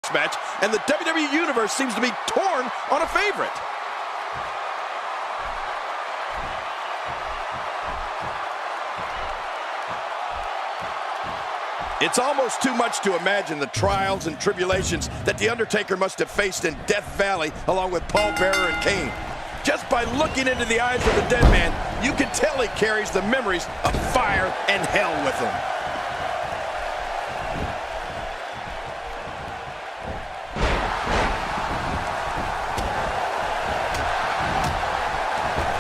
next match, and the WWE Universe seems to be torn on a favorite. It's almost too much to imagine the trials and tribulations that The Undertaker must have faced in Death Valley along with Paul Bearer and Kane. Just by looking into the eyes of the dead man, you can tell he carries the memories of fire and hell with him.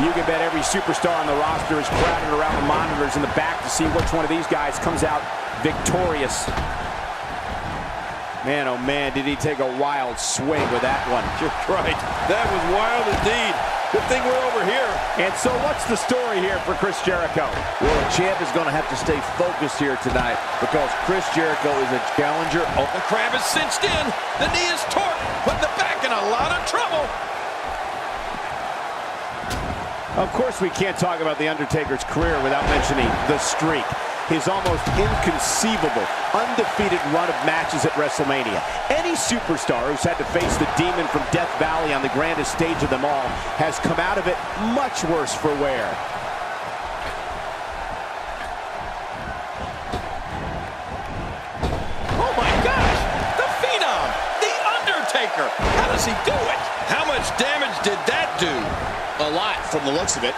You can bet every superstar on the roster is crowded around the monitors in the back to see which one of these guys comes out victorious. Man, oh man, did he take a wild swing with that one. You're right. That was wild indeed. Good thing we're over here. And so what's the story here for Chris Jericho? Well, the champ is going to have to stay focused here tonight because Chris Jericho is a challenger. Oh, the crab is cinched in. The knee is torqued, putting the back in a lot of trouble. Of course, we can't talk about The Undertaker's career without mentioning the streak. His almost inconceivable, undefeated run of matches at Wrestlemania. Any superstar who's had to face the demon from Death Valley on the grandest stage of them all has come out of it much worse for wear. Oh my gosh! The Phenom! The Undertaker! How does he do it? How much damage did that do? A lot from the looks of it.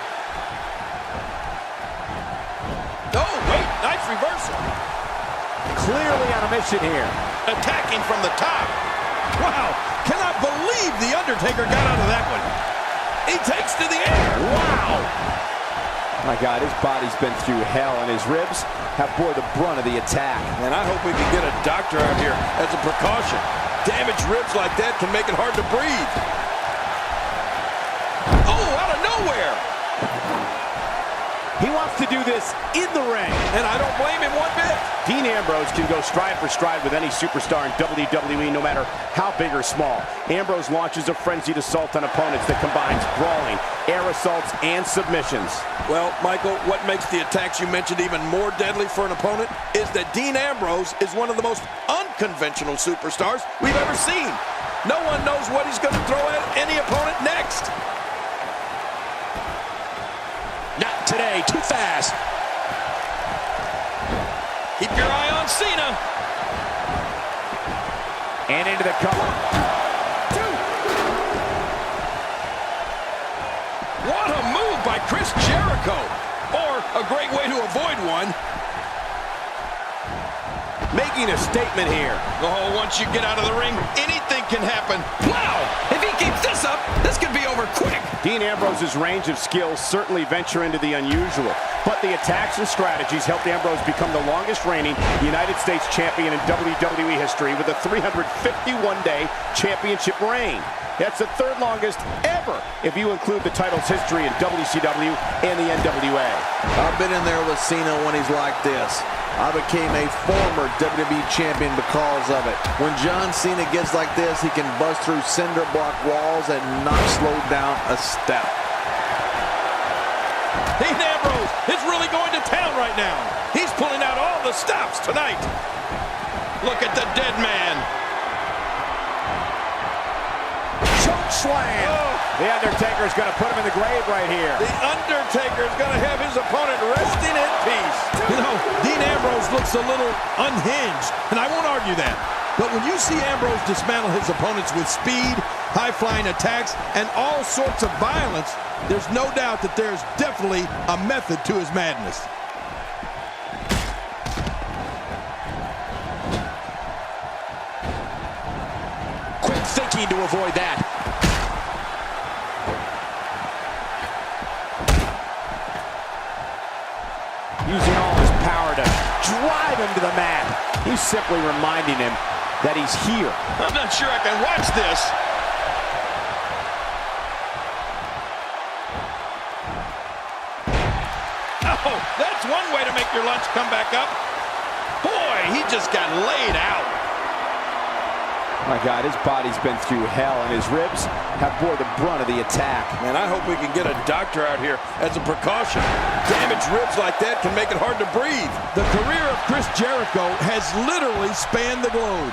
Oh, wait, nice reversal. Clearly on a mission here. Attacking from the top. Wow, cannot believe The Undertaker got out of that one. He takes to the air. Wow. My God, his body's been through hell, and his ribs have bore the brunt of the attack. And I hope we can get a doctor out here as a precaution. Damaged ribs like that can make it hard to breathe. Oh, out of nowhere. He wants to do this in the ring. And I don't blame him one bit. Dean Ambrose can go stride for stride with any superstar in WWE, no matter how big or small. Ambrose launches a frenzied assault on opponents that combines brawling, air assaults, and submissions. Well, Michael, what makes the attacks you mentioned even more deadly for an opponent is that Dean Ambrose is one of the most unconventional superstars we've ever seen. No one knows what he's going to throw at any opponent next. Not today, too fast. Keep your eye on Cena. And into the cover. What a move by Chris Jericho. Or a great way to avoid one. Making a statement here. Oh, once you get out of the ring, anything can happen. Wow! If he keeps this up, this could be over quick. Dean Ambrose's range of skills certainly venture into the unusual, but the attacks and strategies helped Ambrose become the longest reigning United States champion in WWE history with a 351-day championship reign. That's the third longest ever if you include the title's history in WCW and the NWA. I've been in there with Cena when he's like this. I became a former WWE champion because of it. When John Cena gets like this, he can bust through cinder block walls and not slow down a step. Dean Ambrose is really going to town right now. He's pulling out all the stops tonight. Look at the dead man. Choke slam. Oh. The Undertaker's going to put him in the grave right here. The Undertaker's going to have his opponent resting in peace. You know, Dean Ambrose looks a little unhinged, and I won't argue that. But when you see Ambrose dismantle his opponents with speed, high-flying attacks, and all sorts of violence, there's no doubt that there's definitely a method to his madness. Quick thinking to avoid that. Using all his power to drive him to the mat. He's simply reminding him that he's here. I'm not sure I can watch this. Oh, that's one way to make your lunch come back up. Boy, he just got laid out. My God, his body's been through hell, and his ribs have bore the brunt of the attack. Man, I hope we can get a doctor out here as a precaution. Damaged ribs like that can make it hard to breathe. The career of Chris Jericho has literally spanned the globe.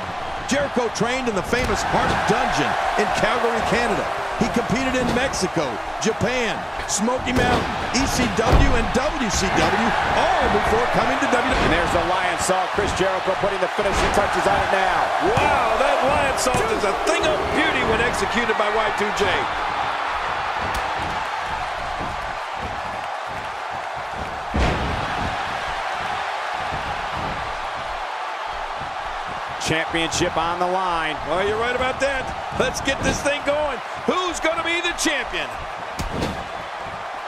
Jericho trained in the famous Heart Dungeon in Calgary, Canada. He competed in Mexico, Japan, Smoky Mountain, ECW, and WCW, all before coming to WWE. And there's the Lion Salt. Chris Jericho putting the finishing touches on it now. Wow, that Lion Salt is a thing of beauty when executed by Y2J. Championship on the line. Well, you're right about that. Let's get this thing going. Who's going to be the champion?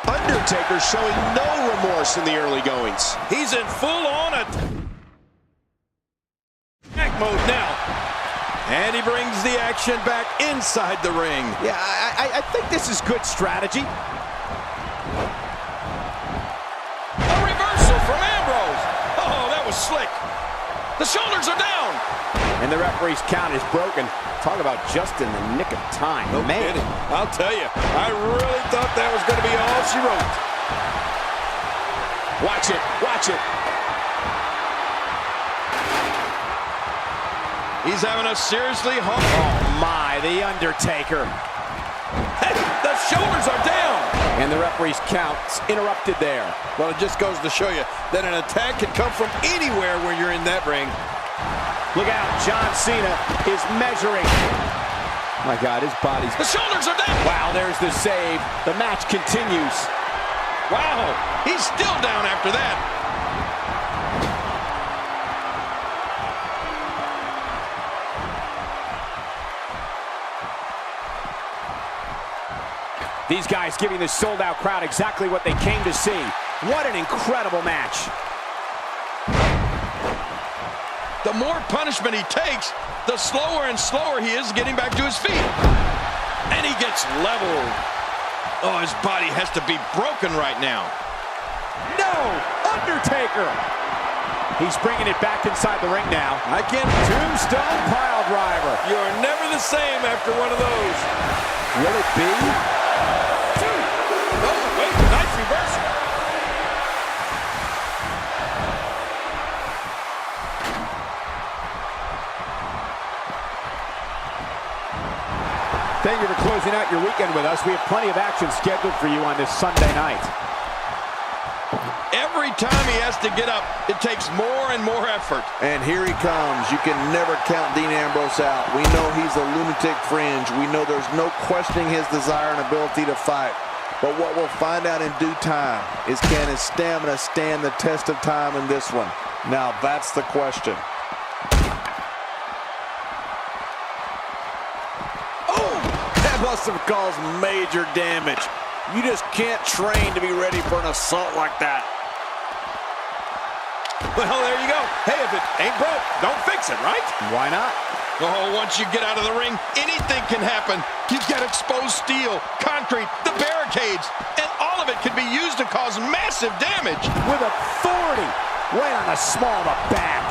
Undertaker showing no remorse in the early goings. He's in full-on attack mode now. And he brings the action back inside the ring. Yeah, I think this is good strategy. A reversal from Ambrose. Oh, that was slick. The shoulders are down. And the referee's count is broken. Talk about just in the nick of time. No kidding. I'll tell you, I really thought that was going to be all she wrote. Watch it, watch it. He's having a seriously hard... Oh my, the Undertaker. Hey, the shoulders are down. And the referee's count's interrupted there. Well, it just goes to show you that an attack can come from anywhere when you're in that ring. Look out, John Cena is measuring. My God, his body's... The shoulders are down. Wow, there's the save. The match continues. Wow, he's still down after that. These guys giving the sold-out crowd exactly what they came to see. What an incredible match. The more punishment he takes, the slower and slower he is getting back to his feet. And he gets leveled. Oh, his body has to be broken right now. No! Undertaker! He's bringing it back inside the ring now. I can't... Tombstone pile driver. You're never the same after one of those. Will it be? Oh, wait, nice reversal. Thank you for closing out your weekend with us. We have plenty of action scheduled for you on this Sunday night. Every time he has to get up, it takes more and more effort. And here he comes. You can never count Dean Ambrose out. We know he's a lunatic fringe. We know there's no questioning his desire and ability to fight. But what we'll find out in due time is, can his stamina stand the test of time in this one? Now that's the question. Oh, that must have caused major damage. You just can't train to be ready for an assault like that. Well, there you go. Hey, if it ain't broke, don't fix it, right? Why not? Oh, once you get out of the ring, anything can happen. You've got exposed steel, concrete, the barricades, and all of it can be used to cause massive damage. With authority, right on the small of the back.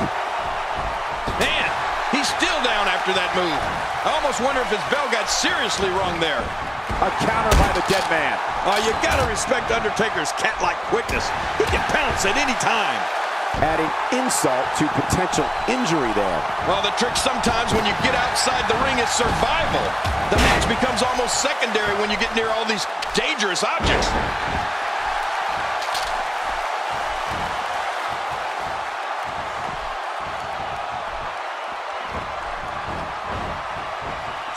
Man, he's still down after that move. I almost wonder if his bell got seriously wrong there. A counter by the dead man. You gotta respect Undertaker's cat-like quickness. He can pounce at any time. Adding insult to potential injury there. Well, the trick sometimes when you get outside the ring is survival. The match becomes almost secondary when you get near all these dangerous objects.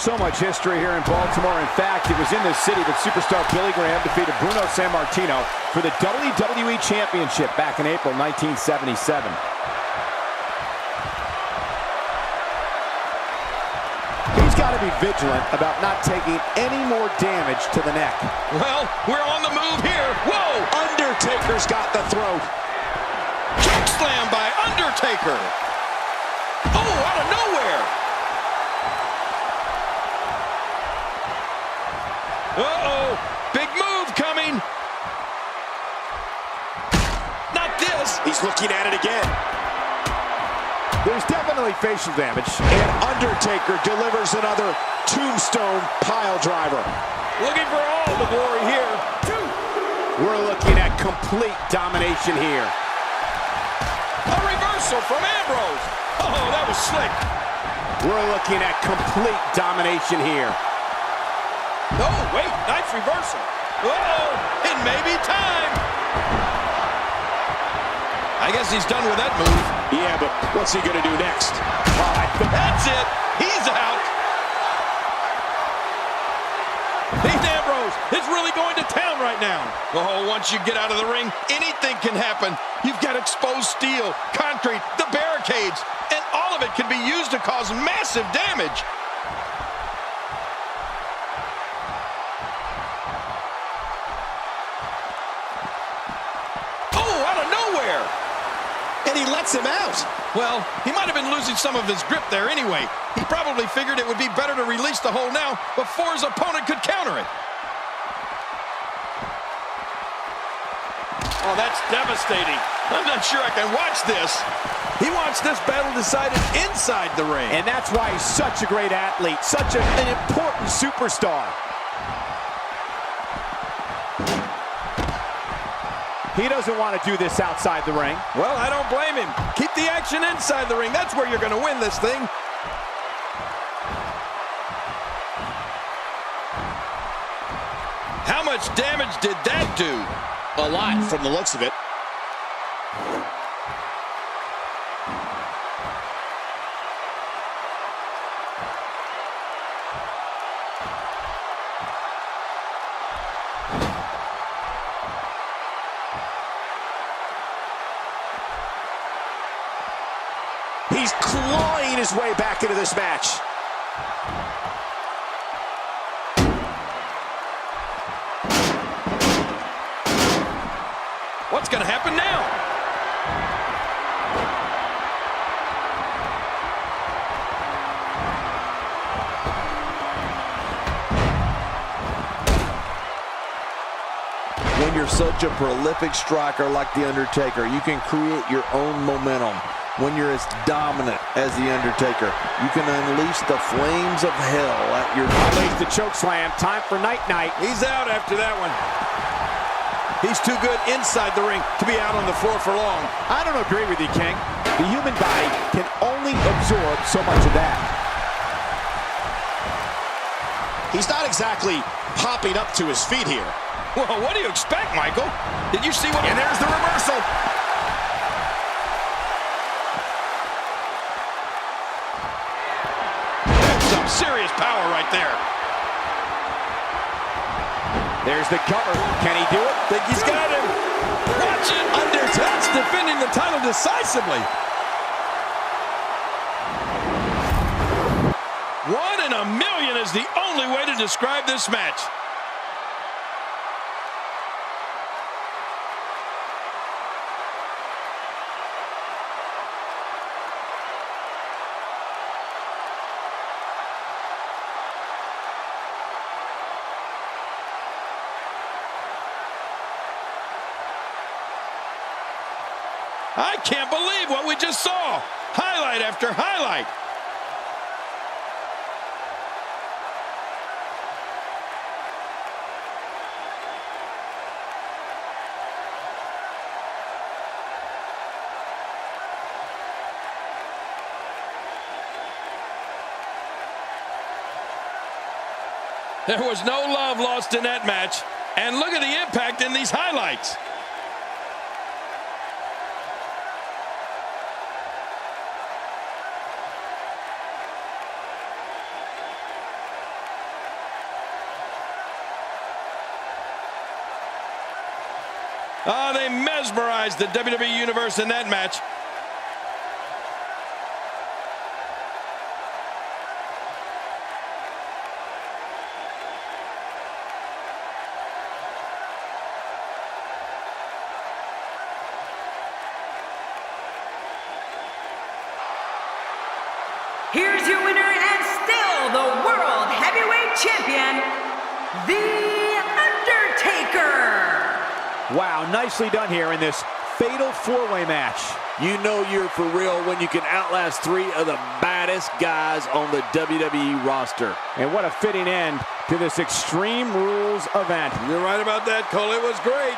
So much history here in Baltimore. In fact, it was in this city that superstar Billy Graham defeated Bruno Sammartino for the WWE Championship back in April 1977. He's got to be vigilant about not taking any more damage to the neck. Well, we're on the move here. Whoa! Undertaker's got the throat. Choke slam by Undertaker. Oh, out of nowhere. Uh-oh, big move coming. Not this. He's looking at it again. There's definitely facial damage. And Undertaker delivers another tombstone pile driver. Looking for all the glory here. We're looking at complete domination here. A reversal from Ambrose. Oh, that was slick. We're looking at complete domination here. Oh, wait, nice reversal. Uh-oh, it may be time. I guess he's done with that move. Yeah, but what's he going to do next? That's it. He's out. Dean Ambrose is really going to town right now. Oh, once you get out of the ring, anything can happen. You've got exposed steel, concrete, the barricades, and all of it can be used to cause massive damage. Oh, out of nowhere. And he lets him out. Well, he might have been losing some of his grip there anyway. He probably figured it would be better to release the hold now before his opponent could counter it. Oh, that's devastating. I'm not sure I can watch this. He wants this battle decided inside the ring. And that's why he's such a great athlete, such an important superstar. He doesn't want to do this outside the ring. Well, I don't blame him. Keep the action inside the ring. That's where you're going to win this thing. How much damage did that do? A lot from the looks of it. He's clawing his way back into this match. What's going to happen now? When you're such a prolific striker like The Undertaker, you can create your own momentum. When you're as dominant as The Undertaker, you can unleash the flames of hell at your Lays the choke slam. Time for night-night. He's out after that one. He's too good inside the ring to be out on the floor for long. I don't agree with you, King. The human body can only absorb so much of that. He's not exactly popping up to his feet here. Well, what do you expect, Michael? Did you see what... And there's the reversal. That's some serious power right there. There's the cover. Can he do it? Think he's got him. Watch it. Undertaker's defending the title decisively. 1 in a million is the only way to describe this match. I can't believe what we just saw. Highlight after highlight. There was no love lost in that match. And look at the impact in these highlights. Oh, they mesmerized the WWE Universe in that match. Here's your winner and still the World Heavyweight Champion, The Undertaker. Wow, nicely done here in this fatal four-way match. You know you're for real when you can outlast 3 of the baddest guys on the WWE roster. And what a fitting end to this Extreme Rules event. You're right about that, Cole. It was great.